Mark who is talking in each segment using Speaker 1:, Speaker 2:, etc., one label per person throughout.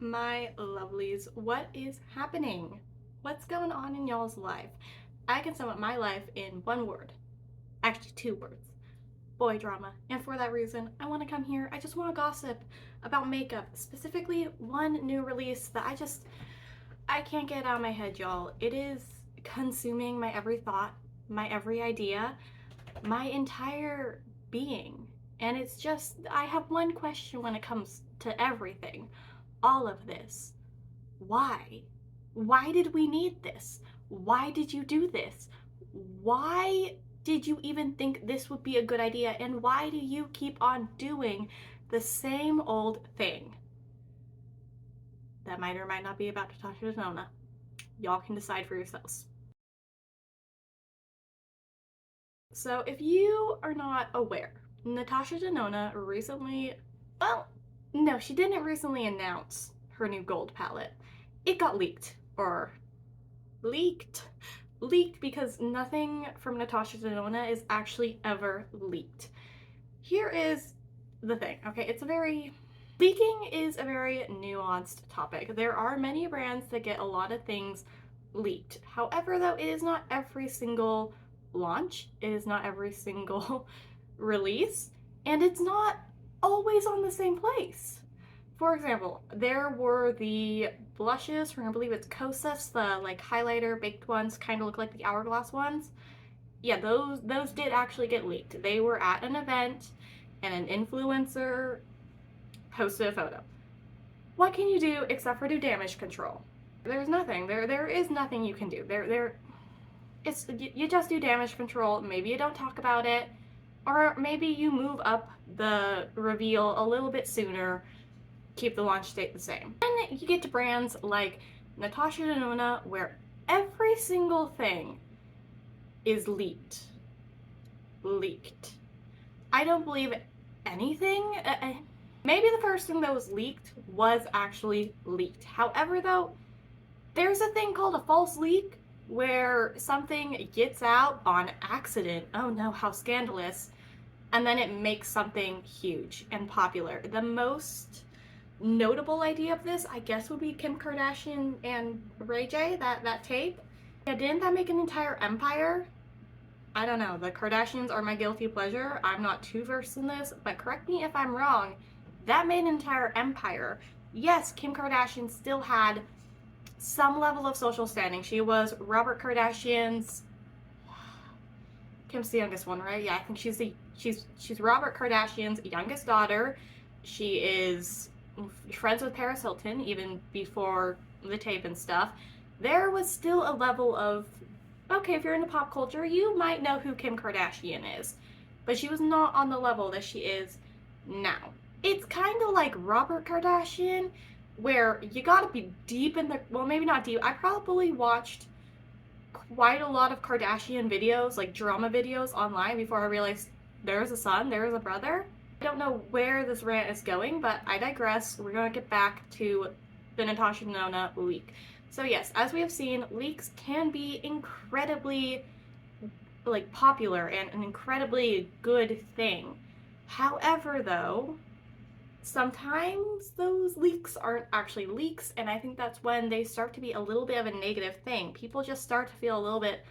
Speaker 1: my lovelies, what is happening? What's going on in y'all's life? I can sum up my life in one word. Actually, two words. Boy drama. And for that reason, I want to come here. I just want to gossip about makeup. Specifically, one new release that I can't get out of my head, y'all. It is consuming my every thought, my every idea, my entire being. And it's just, I have one question when it comes to everything. All of this. Why? Why did we need this? Why did you do this? Why did you even think this would be a good idea? And why do you keep on doing the same old thing? That might or might not be about Natasha Denona. Y'all can decide for yourselves. So if you are not aware, Natasha Denona recently, well, no, she didn't recently announce her new gold palette. It got leaked, or leaked because nothing from Natasha Denona is actually ever leaked. Here is the thing, okay? Leaking is a very nuanced topic. There are many brands that get a lot of things leaked. However, though, it is not every single launch, it is not every single release, and it's not always on the same place. For example, there were the blushes from, I believe it's Kosas, the like highlighter baked ones, kind of look like the hourglass ones. Yeah, those did actually get leaked. They were at an event and an influencer posted a photo. What can you do except for do damage control? There's nothing. There is nothing you can do. You just do damage control. Maybe you don't talk about it, or maybe you move up the reveal a little bit sooner, keep the launch date the same. Then you get to brands like Natasha Denona, where every single thing is leaked. I don't believe anything. Maybe the first thing that was leaked was actually leaked. However, though, there's a thing called a false leak where something gets out on accident. Oh no, how scandalous. And then it makes something huge and popular. The most notable idea of this, I guess, would be Kim Kardashian and Ray J, that tape. Yeah, didn't that make an entire empire? I don't know. The Kardashians are my guilty pleasure. I'm not too versed in this, but correct me if I'm wrong. That made an entire empire. Yes, Kim Kardashian still had some level of social standing. She was Robert Kardashian's... Kim's the youngest one, right? Yeah, I think she's Robert Kardashian's youngest daughter. She is friends with Paris Hilton even before the tape and stuff. There was still a level of, okay, if you're into pop culture, you might know who Kim Kardashian is. But she was not on the level that she is now. It's kind of like Robert Kardashian, where you gotta be deep in the, well, maybe not deep. I probably watched quite a lot of Kardashian videos, like drama videos online before I realized there's a son, there's a brother. I don't know where this rant is going, but I digress. We're gonna get back to the Natasha Denona leak. So yes, as we have seen, leaks can be incredibly like popular and an incredibly good thing. However, though, sometimes those leaks aren't actually leaks, and I think that's when they start to be a little bit of a negative thing. People just start to feel a little bit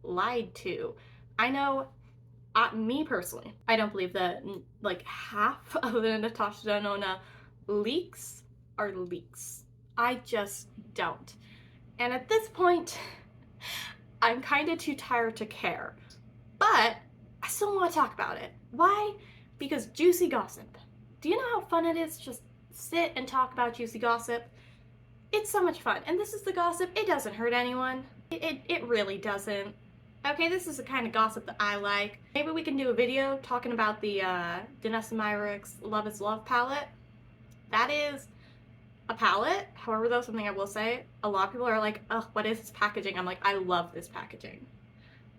Speaker 1: lied to. I know, me personally, I don't believe that like half of the Natasha Denona leaks are leaks. I just don't. And at this point, I'm kind of too tired to care. But I still want to talk about it. Why? Because juicy gossip. Do you know how fun it is to just sit and talk about juicy gossip? It's so much fun. And this is the gossip. It doesn't hurt anyone. It really doesn't. Okay, this is the kind of gossip that I like. Maybe we can do a video talking about the Danessa Myricks Love is Love palette. That is a palette. However, though, something I will say, a lot of people are like, ugh, what is this packaging? I'm like, I love this packaging.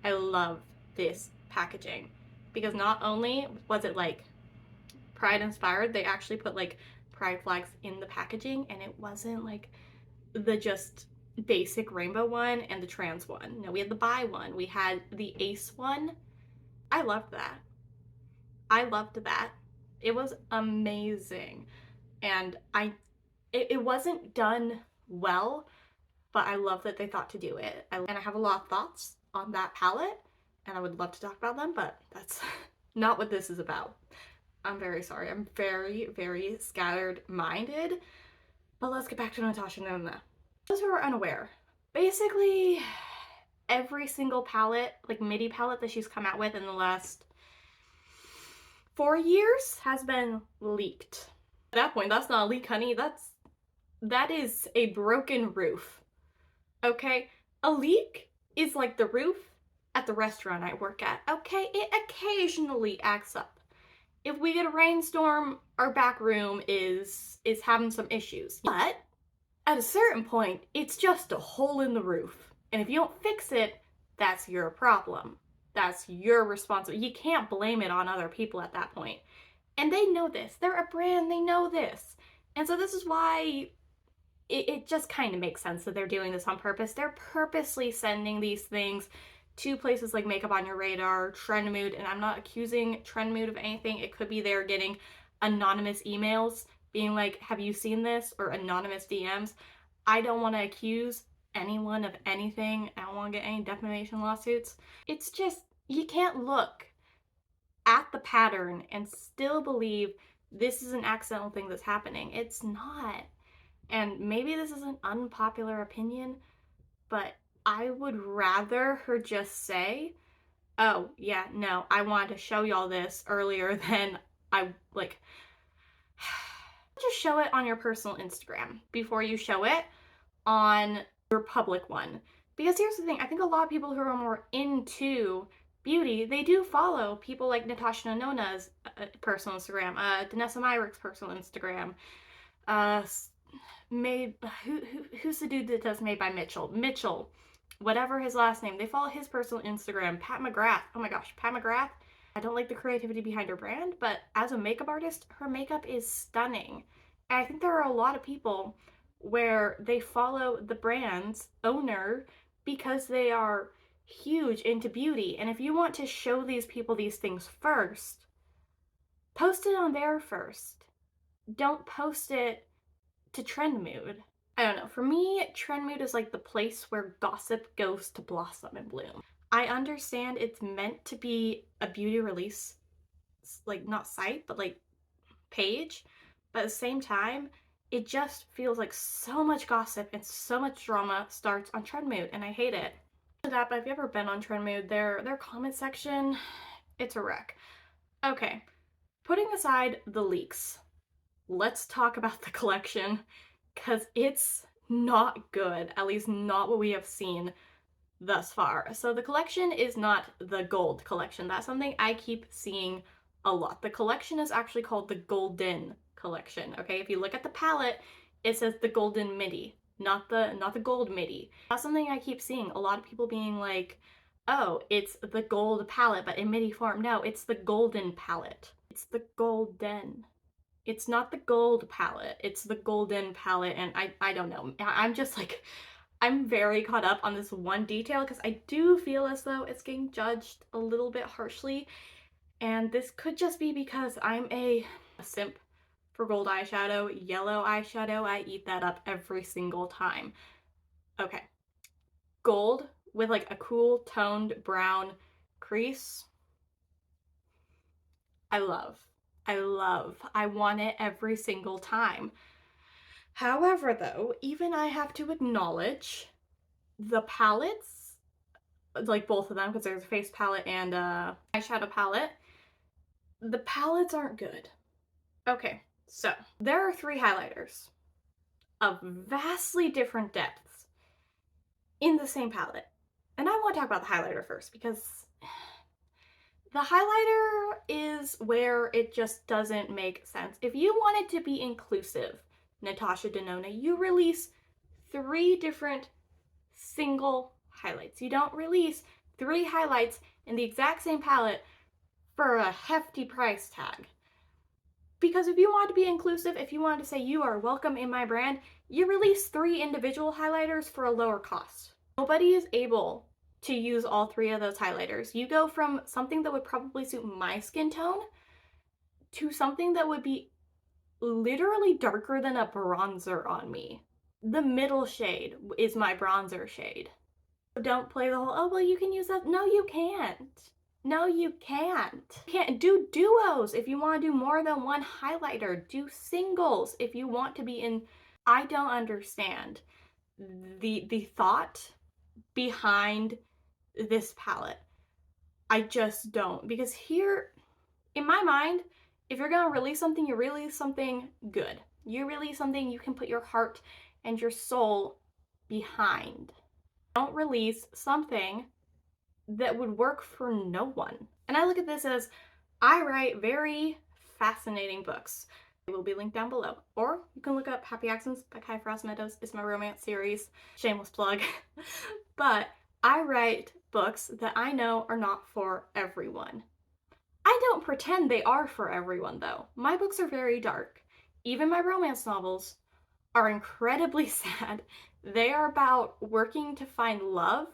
Speaker 1: I love this packaging. Because not only was it like Pride inspired, they actually put like Pride flags in the packaging, and it wasn't like the just basic rainbow one and the trans one. No, we had the bi one. We had the ace one. I loved that. I loved that. It was amazing. And it wasn't done well, but I love that they thought to do it. And I have a lot of thoughts on that palette, and I would love to talk about them, but that's not what this is about. I'm very sorry. I'm very, very scattered-minded. But let's get back to Natasha Denona. Those who are unaware, basically every single palette, like MIDI palette that she's come out with in the last 4 years has been leaked. At that point, that's not a leak, honey. That is a broken roof. Okay? A leak is like the roof at the restaurant I work at. Okay? It occasionally acts up. If we get a rainstorm, our back room is having some issues. But at a certain point, it's just a hole in the roof. And if you don't fix it, that's your problem. That's your responsibility. You can't blame it on other people at that point. And they know this. They're a brand, they know this. And so this is why it just kind of makes sense that they're doing this on purpose. They're purposely sending these things to places like Makeup on Your Radar, Trendmood, and I'm not accusing Trendmood of anything. It could be they're getting anonymous emails being like, have you seen this? Or anonymous DMs. I don't want to accuse anyone of anything. I don't want to get any defamation lawsuits. It's just, you can't look at the pattern and still believe this is an accidental thing that's happening. It's not. And maybe this is an unpopular opinion, but I would rather her just say, oh, yeah, no, I wanted to show y'all this earlier than I, like, just show it on your personal Instagram before you show it on your public one. Because here's the thing, I think a lot of people who are more into beauty, they do follow people like Natasha Denona's personal Instagram, Danessa Myrick's personal Instagram, who's the dude that does Made by Mitchell, whatever his last name, they follow his personal Instagram. Pat McGrath, oh my gosh, Pat McGrath. I don't like the creativity behind her brand, but as a makeup artist, her makeup is stunning. And I think there are a lot of people where they follow the brand's owner because they are huge into beauty. And if you want to show these people these things first, post it on there first. Don't post it to Trendmood. I don't know. For me, Trendmood is like the place where gossip goes to blossom and bloom. I understand it's meant to be a beauty release, like not site, but like page. But at the same time, it just feels like so much gossip and so much drama starts on Trendmood, and I hate it. That, but if you've ever been on Trendmood, their comment section, it's a wreck. Okay, putting aside the leaks, let's talk about the collection, because it's not good, at least not what we have seen thus far. So the collection is not the gold collection. That's something I keep seeing a lot. The collection is actually called the Golden collection, okay? If you look at the palette, it says the Golden Midi, not the gold midi. That's something I keep seeing. A lot of people being like, oh, it's the gold palette, but in midi form. No, it's the golden palette. It's the golden. It's not the gold palette. It's the golden palette, and I don't know. I'm just like, I'm very caught up on this one detail because I do feel as though it's getting judged a little bit harshly, and this could just be because I'm a simp for gold eyeshadow, yellow eyeshadow. I eat that up every single time. Okay. Gold with like a cool toned brown crease. I love. I want it every single time. However, though, even I have to acknowledge the palettes, like both of them, because there's a face palette and a eyeshadow palette, the palettes aren't good. Okay, so there are 3 highlighters of vastly different depths in the same palette. And I want to talk about the highlighter first, because the highlighter is where it just doesn't make sense. If you wanted to be inclusive, Natasha Denona, you release 3 different single highlights. You don't release 3 highlights in the exact same palette for a hefty price tag. Because if you want to be inclusive, if you want to say you are welcome in my brand, you release 3 individual highlighters for a lower cost. Nobody is able to use all 3 of those highlighters. You go from something that would probably suit my skin tone to something that would be literally darker than a bronzer on me. The middle shade is my bronzer shade. Don't play the whole, oh, well, you can use that. No, you can't. No, you can't. You can't do duos if you want to do more than one highlighter. Do singles if you want to be in. I don't understand the thought behind this palette. I just don't. Because here, in my mind, if you're gonna release something, you release something good. You release something you can put your heart and your soul behind. Don't release something that would work for no one. And I look at this as, I write very fascinating books. They will be linked down below. Or you can look up Happy Accidents by Kiefmeadows. It's my romance series. Shameless plug. But I write books that I know are not for everyone. I don't pretend they are for everyone, though. My books are very dark. Even my romance novels are incredibly sad. They are about working to find love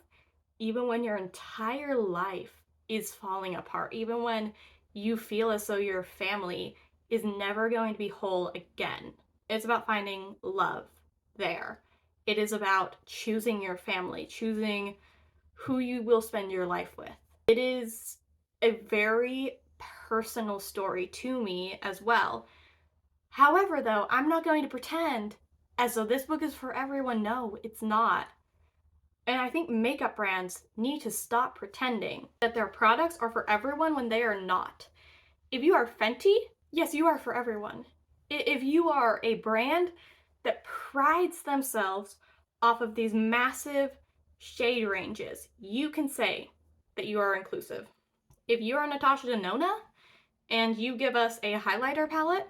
Speaker 1: even when your entire life is falling apart, even when you feel as though your family is never going to be whole again. It's about finding love there. It is about choosing your family, choosing who you will spend your life with. It is a very personal story to me as well. However, though, I'm not going to pretend as though this book is for everyone. No, it's not. And I think makeup brands need to stop pretending that their products are for everyone when they are not. If you are Fenty, yes, you are for everyone. If you are a brand that prides themselves off of these massive shade ranges, you can say that you are inclusive. If you are Natasha Denona and you give us a highlighter palette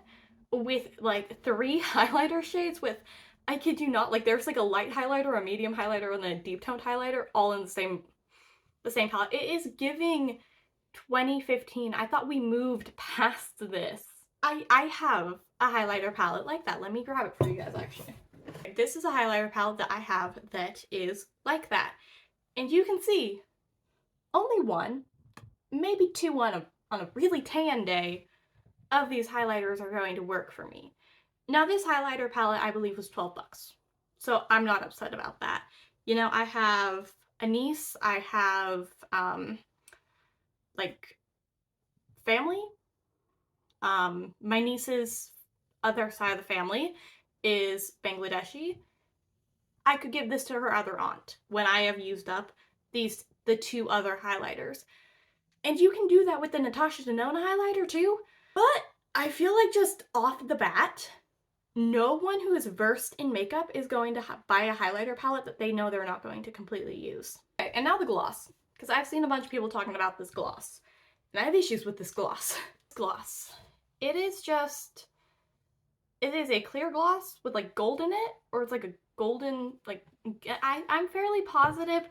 Speaker 1: with like 3 highlighter shades with, I kid you not, like there's like a light highlighter, a medium highlighter, and then a deep toned highlighter all in the same palette. It is giving 2015. I thought we moved past this. I have a highlighter palette like that. Let me grab it for you guys actually. This is a highlighter palette that I have that is like that. And you can see only 1, maybe 2 on a really tan day of these highlighters are going to work for me. Now this highlighter palette I believe was 12 bucks. So I'm not upset about that. You know, I have a niece, I have like family. My niece's other side of the family is Bangladeshi. I could give this to her other aunt when I have used up the 2 other highlighters. And you can do that with the Natasha Denona highlighter too. But I feel like just off the bat, no one who is versed in makeup is going to buy a highlighter palette that they know they're not going to completely use. Okay, and now the gloss, because I've seen a bunch of people talking about this gloss, and I have issues with this gloss. Gloss. It is a clear gloss with like gold in it, or it's like a golden, like, I'm fairly positive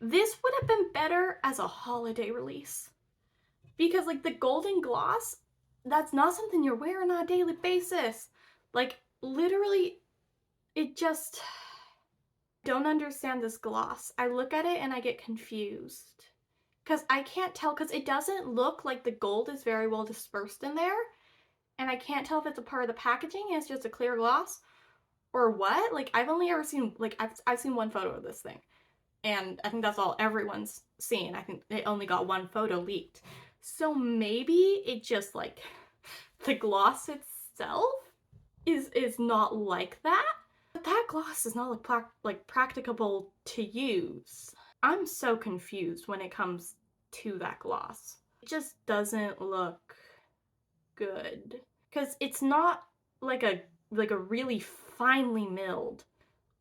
Speaker 1: this would have been better as a holiday release. Because like the golden gloss, that's not something you're wearing on a daily basis. Like literally, it just, don't understand this gloss. I look at it and I get confused. Because I can't tell, because it doesn't look like the gold is very well dispersed in there. And I can't tell if it's a part of the packaging and it's just a clear gloss or what. Like I've only ever seen, like I've seen 1 photo of this thing. And I think that's all everyone's seen. I think they only got 1 photo leaked. So maybe it just like, the gloss itself is not like that. But that gloss is not like practicable to use. I'm so confused when it comes to that gloss. It just doesn't look good. Because it's not like a really finely milled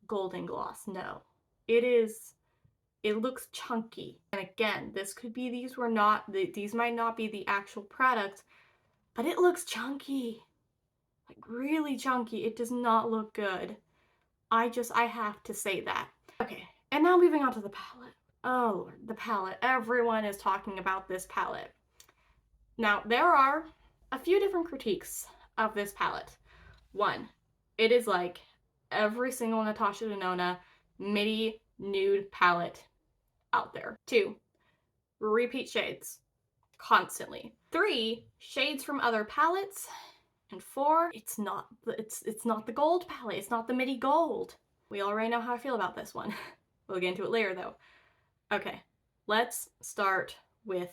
Speaker 1: golden gloss, no. It looks chunky. And again, this could be these might not be the actual product, but it looks chunky. Like really chunky. It does not look good. I have to say that. Okay, and now moving on to the palette. Oh Lord, the palette. Everyone is talking about this palette. Now, there are a few different critiques of this palette. 1, it is like every single Natasha Denona midi nude palette out there. 2, repeat shades constantly. 3, shades from other palettes. And 4, it's not the gold palette. It's not the MIDI gold. We already know how I feel about this one. We'll get into it later though. Okay, let's start with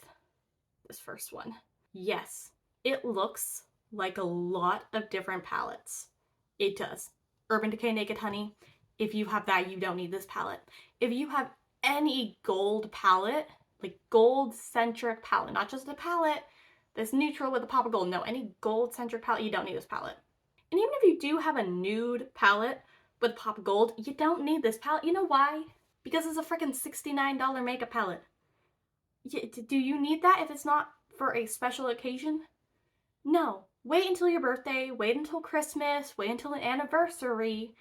Speaker 1: this first one. Yes, it looks like a lot of different palettes. It does. Urban Decay Naked Honey, if you have that, you don't need this palette. If you have any gold palette, like gold-centric palette, not just a palette that's neutral with a pop of gold, no, any gold-centric palette, you don't need this palette. And even if you do have a nude palette with pop of gold, you don't need this palette. You know why? Because it's a freaking $69 makeup palette. Do you need that if it's not for a special occasion? No. Wait until your birthday, wait until Christmas, wait until an anniversary,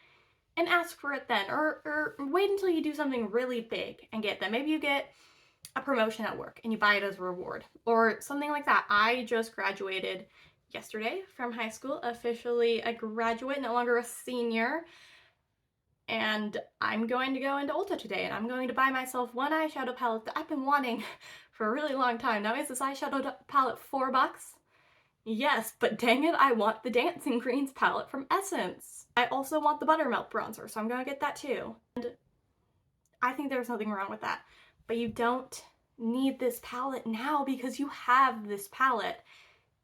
Speaker 1: and ask for it then. Or wait until you do something really big and get them. Maybe you get a promotion at work and you buy it as a reward or something like that. I just graduated yesterday from high school, officially a graduate, no longer a senior. And I'm going to go into Ulta today and I'm going to buy myself one eyeshadow palette that I've been wanting for a really long time. Now, is this eyeshadow palette $4? Yes, but dang it, I want the Dancing Greens palette from Essence. I also want the Buttermilk bronzer, so I'm gonna get that too. And I think there's nothing wrong with that. But you don't need this palette now because you have this palette.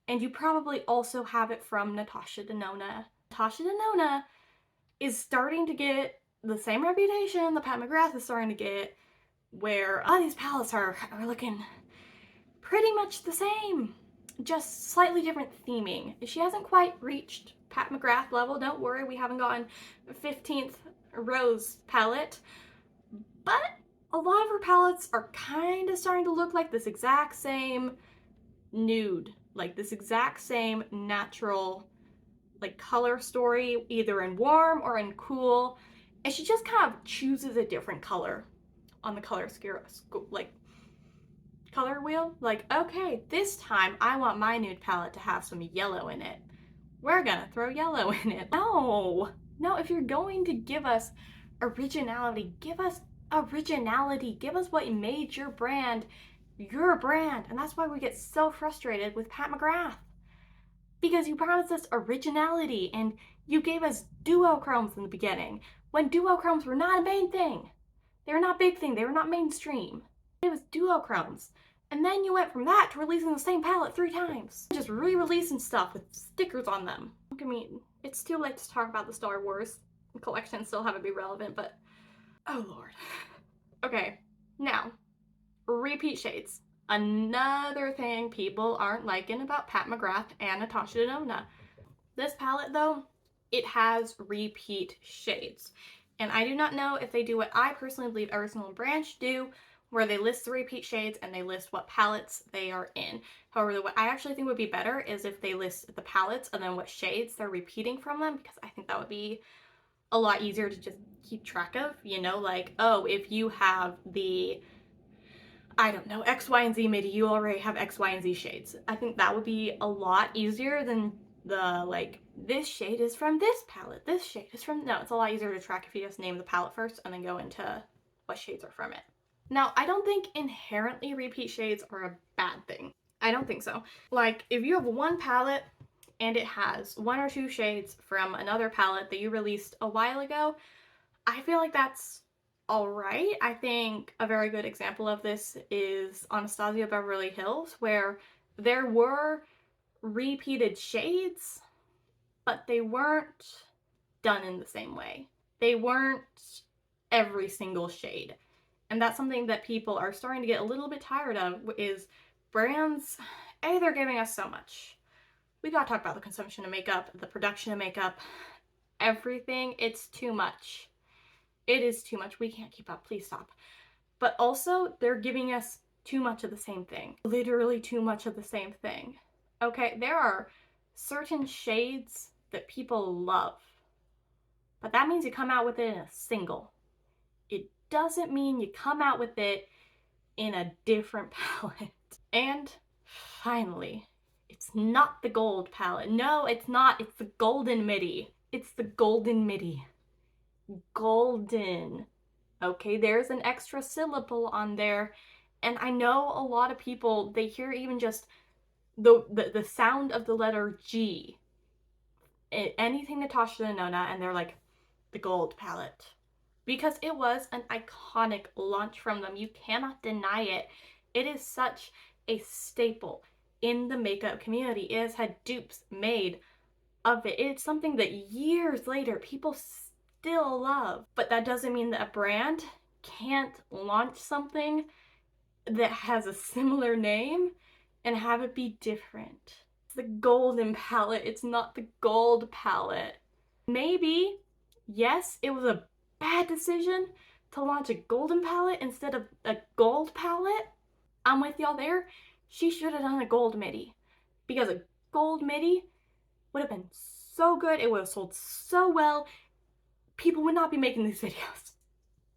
Speaker 1: And you probably also have it from Natasha Denona. Natasha Denona is starting to get the same reputation that Pat McGrath is starting to get, where these palettes are looking pretty much the same, just slightly different theming. She hasn't quite reached Pat McGrath level, don't worry, we haven't gotten 15th Rose palette, but a lot of her palettes are kind of starting to look like this exact same nude, like this exact same natural like color story, either in warm or in cool, and she just kind of chooses a different color on the color color wheel. Like, okay, this time I want my nude palette to have some yellow in it. We're gonna throw yellow in it. No, if you're going to give us originality, give us originality. Give us what made your brand your brand. And that's why we get so frustrated with Pat McGrath. Because you promised us originality and you gave us duochromes in the beginning when duochromes were not a main thing. They were not a big thing. They were not mainstream. It was duochromes. And then you went from that to releasing the same palette 3 times. Just re-releasing stuff with stickers on them. I mean, it's too late to talk about the Star Wars collection, still have it be relevant, but oh lord. Okay, now, repeat shades. Another thing people aren't liking about Pat McGrath and Natasha Denona. This palette though, it has repeat shades. And I do not know if they do what I personally believe every single brand should do, where they list the repeat shades and they list what palettes they are in. However, what I actually think would be better is if they list the palettes and then what shades they're repeating from them, because I think that would be a lot easier to just keep track of, you know, like, oh, if you have the, I don't know, X, Y, and Z MIDI, you already have X, Y, and Z shades. I think that would be a lot easier than the, like, this shade is from this palette, this shade is from, no, it's a lot easier to track if you just name the palette first and then go into what shades are from it. Now, I don't think inherently repeat shades are a bad thing. I don't think so. Like, if you have one palette and it has 1 or 2 shades from another palette that you released a while ago, I feel like that's alright. I think a very good example of this is Anastasia Beverly Hills, where there were repeated shades, but they weren't done in the same way. They weren't every single shade. And that's something that people are starting to get a little bit tired of, is brands, they're giving us so much. We gotta talk about the consumption of makeup, the production of makeup, everything. It's too much. It is too much. We can't keep up. Please stop. But also, they're giving us too much of the same thing. Literally too much of the same thing. Okay, there are certain shades that people love, but that means you come out with it in a single. It doesn't mean you come out with it in a different palette. And finally, it's not the gold palette. No, it's not. It's the golden MIDI. It's the golden MIDI. Golden. Okay, there's an extra syllable on there. And I know a lot of people, they hear even just the sound of the letter G, anything Natasha Denona, and they're like, the gold palette. Because it was an iconic launch from them. You cannot deny it. It is such a staple in the makeup community. It has had dupes made of it. It's something that years later people still love. But that doesn't mean that a brand can't launch something that has a similar name and have it be different. It's the golden palette, it's not the gold palette. Maybe, yes, it was a bad decision to launch a golden palette instead of a gold palette. I'm with y'all there. She should have done a gold midi, because a gold midi would have been so good. It would have sold so well. People would not be making these videos.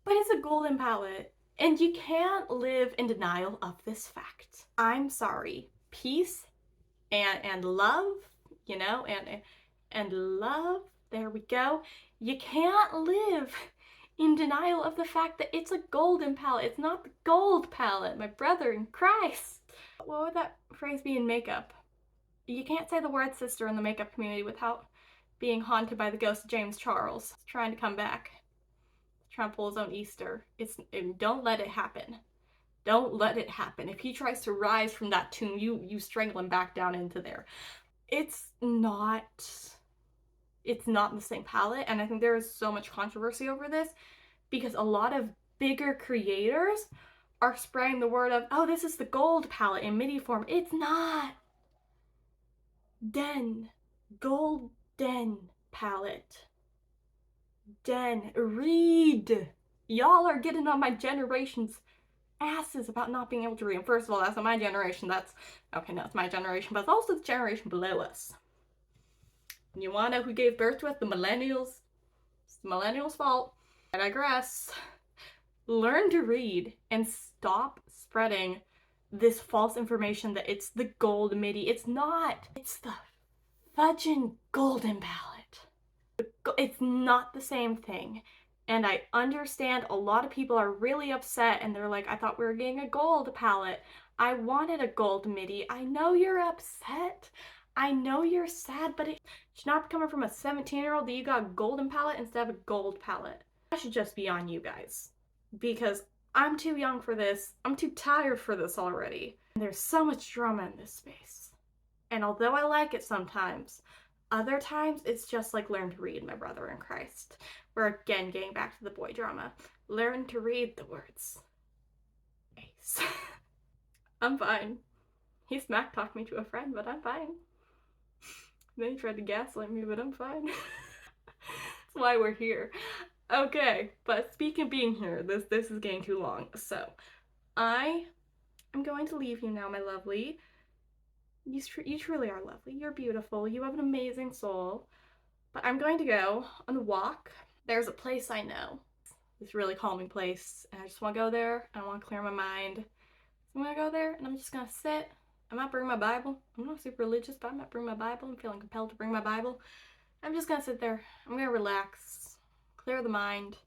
Speaker 1: But it's a golden palette, and you can't live in denial of this fact. I'm sorry. Peace and love, you know, and love, there we go. You can't live in denial of the fact that it's a golden palette. It's not the gold palette, my brother in Christ. What would that phrase be in makeup? You can't say the word sister in the makeup community without being haunted by the ghost of James Charles. He's trying to come back. He's trying to pull his own Easter. Don't let it happen. Don't let it happen. If he tries to rise from that tomb, you strangle him back down into there. It's not the same palette, and I think there is so much controversy over this because a lot of bigger creators are spreading the word of, oh, this is the gold palette in midi form. It's not. Golden palette. Read. Y'all are getting on my generation's asses about not being able to read. And first of all, that's not my generation. Okay, no, it's my generation, but it's also the generation below us. And you wanna know who gave birth to us? The millennials. It's the millennials' fault. I digress. Learn to read and stop spreading this false information that it's the gold midi. It's not. It's the fudging golden palette. It's not the same thing. And I understand a lot of people are really upset and they're like, I thought we were getting a gold palette. I wanted a gold midi. I know you're upset. I know you're sad, but it should not be coming from a 17-year-old that you got a golden palette instead of a gold palette. That should just be on you guys. Because I'm too young for this. I'm too tired for this already. And there's so much drama in this space. And although I like it sometimes, other times it's just like learn to read, my brother in Christ. We're again getting back to the boy drama. Learn to read the words. Ace. I'm fine. He smack talked me to a friend, but I'm fine. Then he tried to gaslight me, but I'm fine. That's why we're here. Okay, but speaking of being here, this is getting too long. So, I am going to leave you now, my lovely. You truly are lovely. You're beautiful. You have an amazing soul. But I'm going to go on a walk. There's a place I know. This really calming place. And I just want to go there. I want to clear my mind. So I'm going to go there and I'm just going to sit. I might bring my Bible. I'm not super religious, but I might bring my Bible. I'm feeling compelled to bring my Bible. I'm just going to sit there. I'm going to relax. Clear the mind.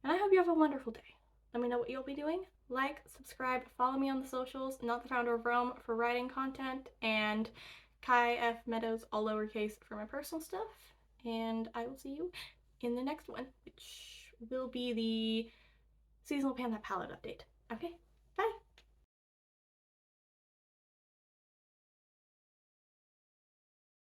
Speaker 1: And I hope you have a wonderful day. Let me know what you'll be doing. Like, subscribe, follow me on the socials, Not the Founder of Rome for writing content, and kiefmeadows, all lowercase, for my personal stuff. And I will see you in the next one, which will be the seasonal pan that palette update. Okay?